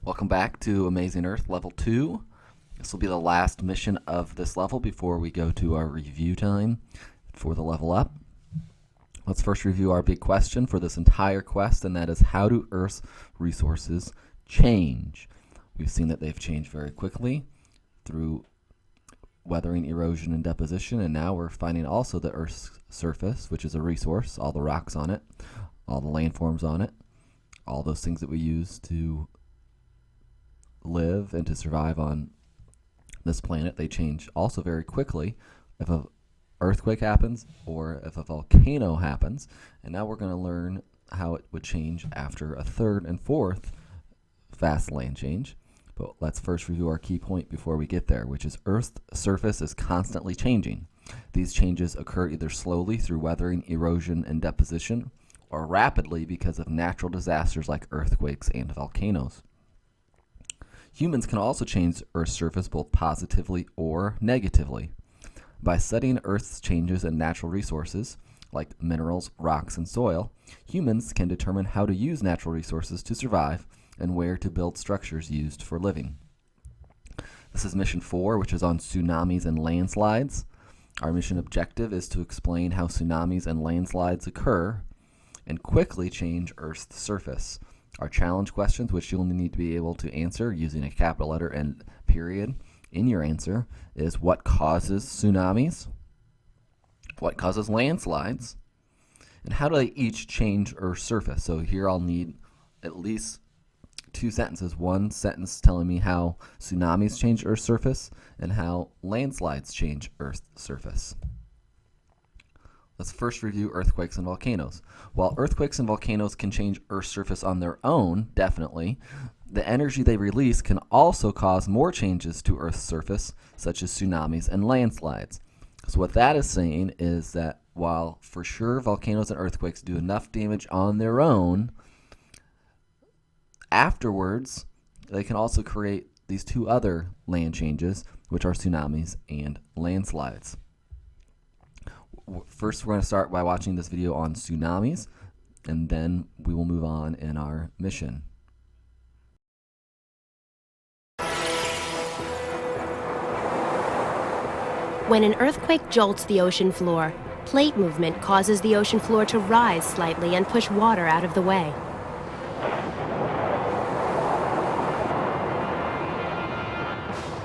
Welcome back to Amazing Earth Level 2. This will be the last mission of this level before we go to our review time for the level up. Let's first review our big question for this entire quest, and that is, how do Earth's resources change? We've seen that they've changed very quickly through weathering, erosion, and deposition, and now we're finding also the Earth's surface, which is a resource, all the rocks on it, all the landforms on it, all those things that we use to live and to survive on this planet. They change also very quickly if an earthquake happens or if a volcano happens. And now we're going to learn how it would change after a third and fourth fast land change. But let's first review our key point before we get there, which is Earth's surface is constantly changing. These changes occur either slowly through weathering, erosion, and deposition, or rapidly because of natural disasters like earthquakes and volcanoes. Humans can also change Earth's surface both positively or negatively. By studying Earth's changes in natural resources, like minerals, rocks, and soil, humans can determine how to use natural resources to survive and where to build structures used for living. This is Mission 4, which is on tsunamis and landslides. Our mission objective is to explain how tsunamis and landslides occur and quickly change Earth's surface. Our challenge questions, which you'll need to be able to answer using a capital letter and period in your answer, is what causes tsunamis, what causes landslides, and how do they each change Earth's surface. So here I'll need at least two sentences. One sentence telling me how tsunamis change Earth's surface and how landslides change Earth's surface. Let's first review earthquakes and volcanoes. While earthquakes and volcanoes can change Earth's surface on their own, definitely, the energy they release can also cause more changes to Earth's surface, such as tsunamis and landslides. So what that is saying is that while for sure volcanoes and earthquakes do enough damage on their own, afterwards they can also create these two other land changes, which are tsunamis and landslides. First, we're going to start by watching this video on tsunamis, and then we will move on in our mission. When an earthquake jolts the ocean floor, plate movement causes the ocean floor to rise slightly and push water out of the way.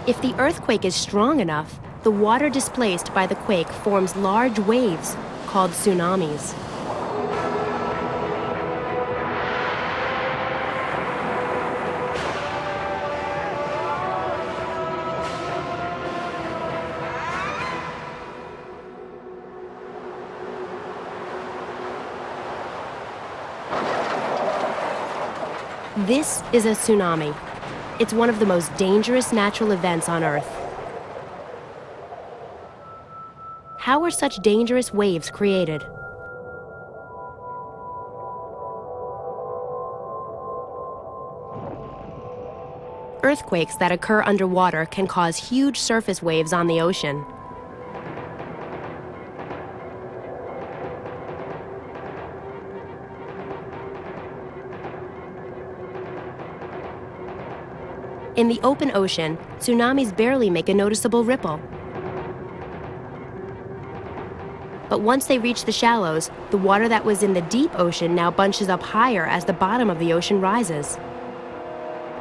If the earthquake is strong enough, the water displaced by the quake forms large waves called tsunamis. This is a tsunami. It's one of the most dangerous natural events on Earth. How are such dangerous waves created? Earthquakes that occur underwater can cause huge surface waves on the ocean. In the open ocean, tsunamis barely make a noticeable ripple. But once they reach the shallows, the water that was in the deep ocean now bunches up higher as the bottom of the ocean rises.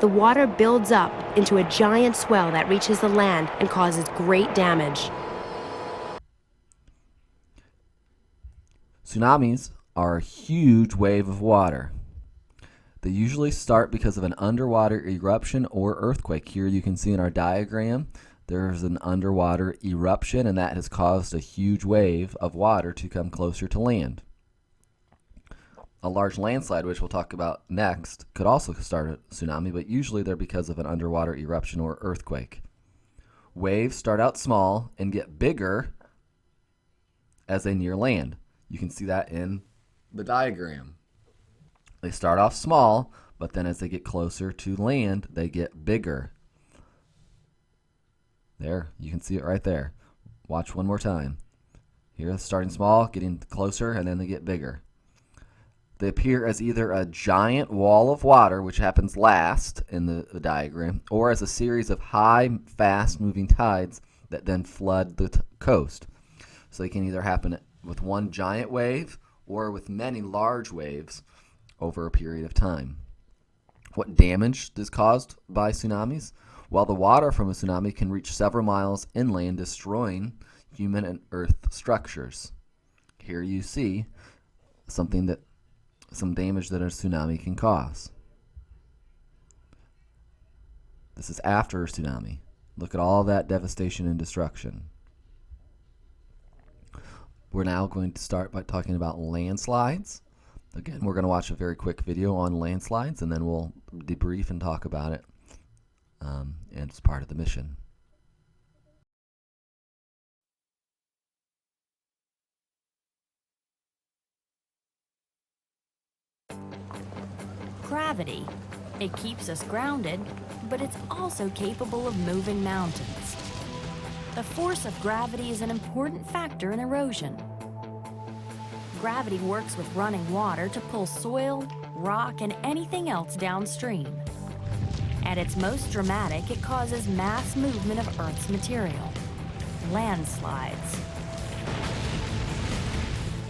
The water builds up into a giant swell that reaches the land and causes great damage. Tsunamis are a huge wave of water. They usually start because of an underwater eruption or earthquake. Here you can see in our diagram, there's an underwater eruption, and that has caused a huge wave of water to come closer to land. A large landslide, which we'll talk about next, could also start a tsunami, but usually they're because of an underwater eruption or earthquake. Waves start out small and get bigger as they near land. You can see that in the diagram. They start off small, but then as they get closer to land, they get bigger. There, you can see it right there. Watch one more time. Here, starting small, getting closer, and then they get bigger. They appear as either a giant wall of water, which happens last in the diagram, or as a series of high, fast-moving tides that then flood the coast. So they can either happen with one giant wave or with many large waves over a period of time. What damage is caused by tsunamis? Well, the water from a tsunami can reach several miles inland, destroying human and earth structures. Here you see some damage that a tsunami can cause. This is after a tsunami. Look at all that devastation and destruction. We're now going to start by talking about landslides. Again, we're going to watch a very quick video on landslides, and then we'll debrief and talk about it, and it's part of the mission. Gravity. It keeps us grounded, but it's also capable of moving mountains. The force of gravity is an important factor in erosion. Gravity works with running water to pull soil, rock, and anything else downstream. At its most dramatic, it causes mass movement of Earth's material, landslides.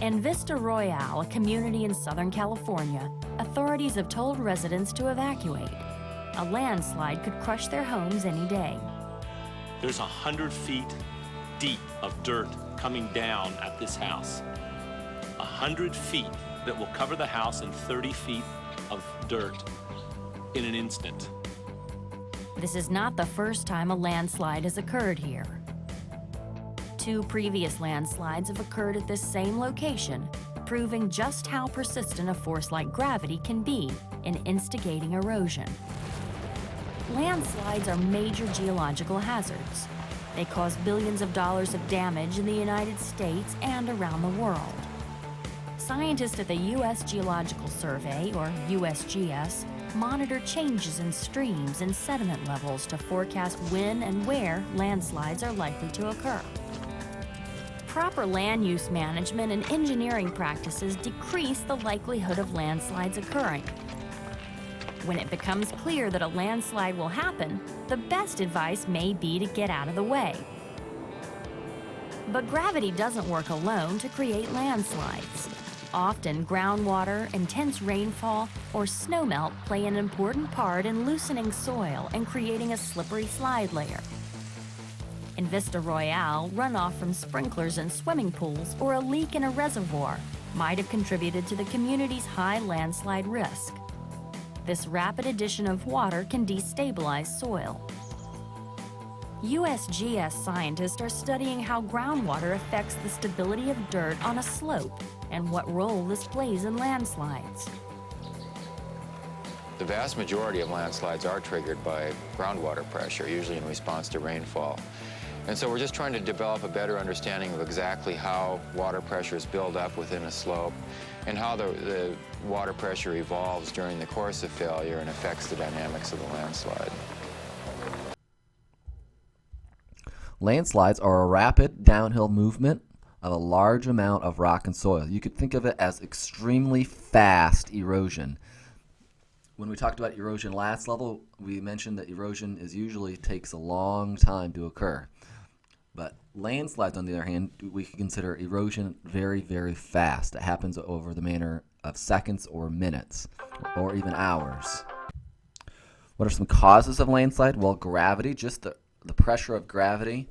In Vista Royale, a community in Southern California, authorities have told residents to evacuate. A landslide could crush their homes any day. There's 100 feet deep of dirt coming down at this house. 100 feet that will cover the house and 30 feet of dirt in an instant. This is not the first time a landslide has occurred here. 2 previous landslides have occurred at this same location, proving just how persistent a force like gravity can be in instigating erosion. Landslides are major geological hazards. They cause billions of dollars of damage in the United States and around the world. Scientists at the U.S. Geological Survey, or USGS, monitor changes in streams and sediment levels to forecast when and where landslides are likely to occur. Proper land use management and engineering practices decrease the likelihood of landslides occurring. When it becomes clear that a landslide will happen, the best advice may be to get out of the way. But gravity doesn't work alone to create landslides. Often, groundwater, intense rainfall, or snowmelt play an important part in loosening soil and creating a slippery slide layer. In Vista Royale, runoff from sprinklers and swimming pools or a leak in a reservoir might have contributed to the community's high landslide risk. This rapid addition of water can destabilize soil. USGS scientists are studying how groundwater affects the stability of dirt on a slope and what role this plays in landslides. The vast majority of landslides are triggered by groundwater pressure, usually in response to rainfall. And so we're just trying to develop a better understanding of exactly how water pressures build up within a slope and how the water pressure evolves during the course of failure and affects the dynamics of the landslide. Landslides are a rapid downhill movement of a large amount of rock and soil. You could think of it as extremely fast erosion. When we talked about erosion last level, we mentioned that erosion usually takes a long time to occur. But landslides, on the other hand, we can consider erosion very, very fast. It happens over the manner of seconds or minutes or even hours. What are some causes of landslide? Well, gravity, just the pressure of gravity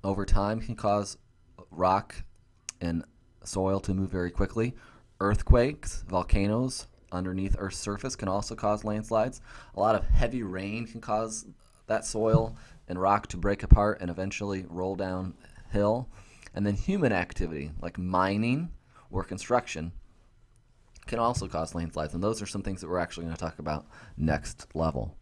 over time can cause rock and soil to move very quickly. Earthquakes, volcanoes underneath Earth's surface can also cause landslides. A lot of heavy rain can cause that soil and rock to break apart and eventually roll downhill. And then human activity like mining or construction can also cause landslides. And those are some things that we're actually going to talk about next level.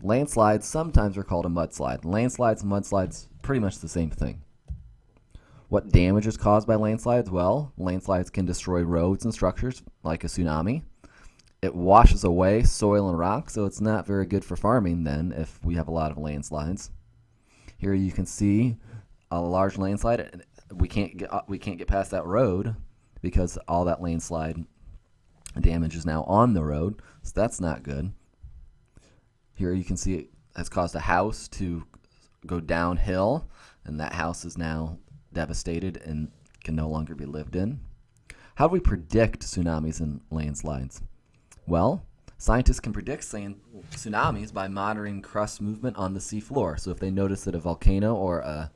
Landslides sometimes are called a mudslide. Landslides and mudslides, pretty much the same thing. What damage is caused by landslides? Well, landslides can destroy roads and structures like a tsunami. It washes away soil and rock, so it's not very good for farming then if we have a lot of landslides. Here you can see a large landslide. We can't get past that road because all that landslide Damage is now on the road, so that's not good. Here you can see it has caused a house to go downhill, and that house is now devastated and can no longer be lived in. How do we predict tsunamis and landslides? Well, scientists can predict tsunamis by monitoring crust movement on the seafloor. So if they notice that a volcano or a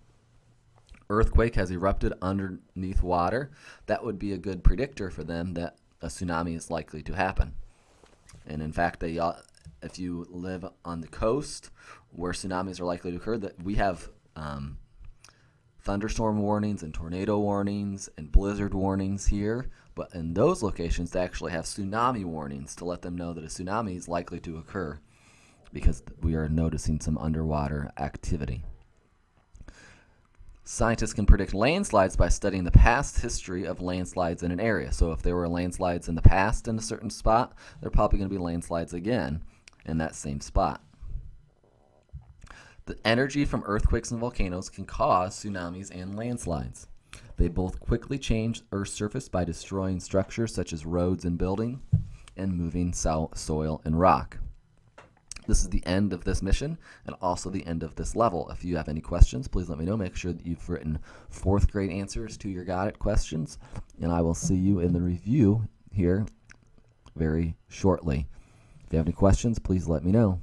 earthquake has erupted underneath water, that would be a good predictor for them that a tsunami is likely to happen. And in fact, if you live on the coast where tsunamis are likely to occur, that we have thunderstorm warnings and tornado warnings and blizzard warnings here. But in those locations, they actually have tsunami warnings to let them know that a tsunami is likely to occur because we are noticing some underwater activity. Scientists can predict landslides by studying the past history of landslides in an area. So if there were landslides in the past in a certain spot, there are probably going to be landslides again in that same spot. The energy from earthquakes and volcanoes can cause tsunamis and landslides. They both quickly change Earth's surface by destroying structures such as roads and buildings and moving soil and rock. This is the end of this mission and also the end of this level. If you have any questions, please let me know. Make sure that you've written 4th grade answers to your Got It questions, and I will see you in the review here very shortly. If you have any questions, please let me know.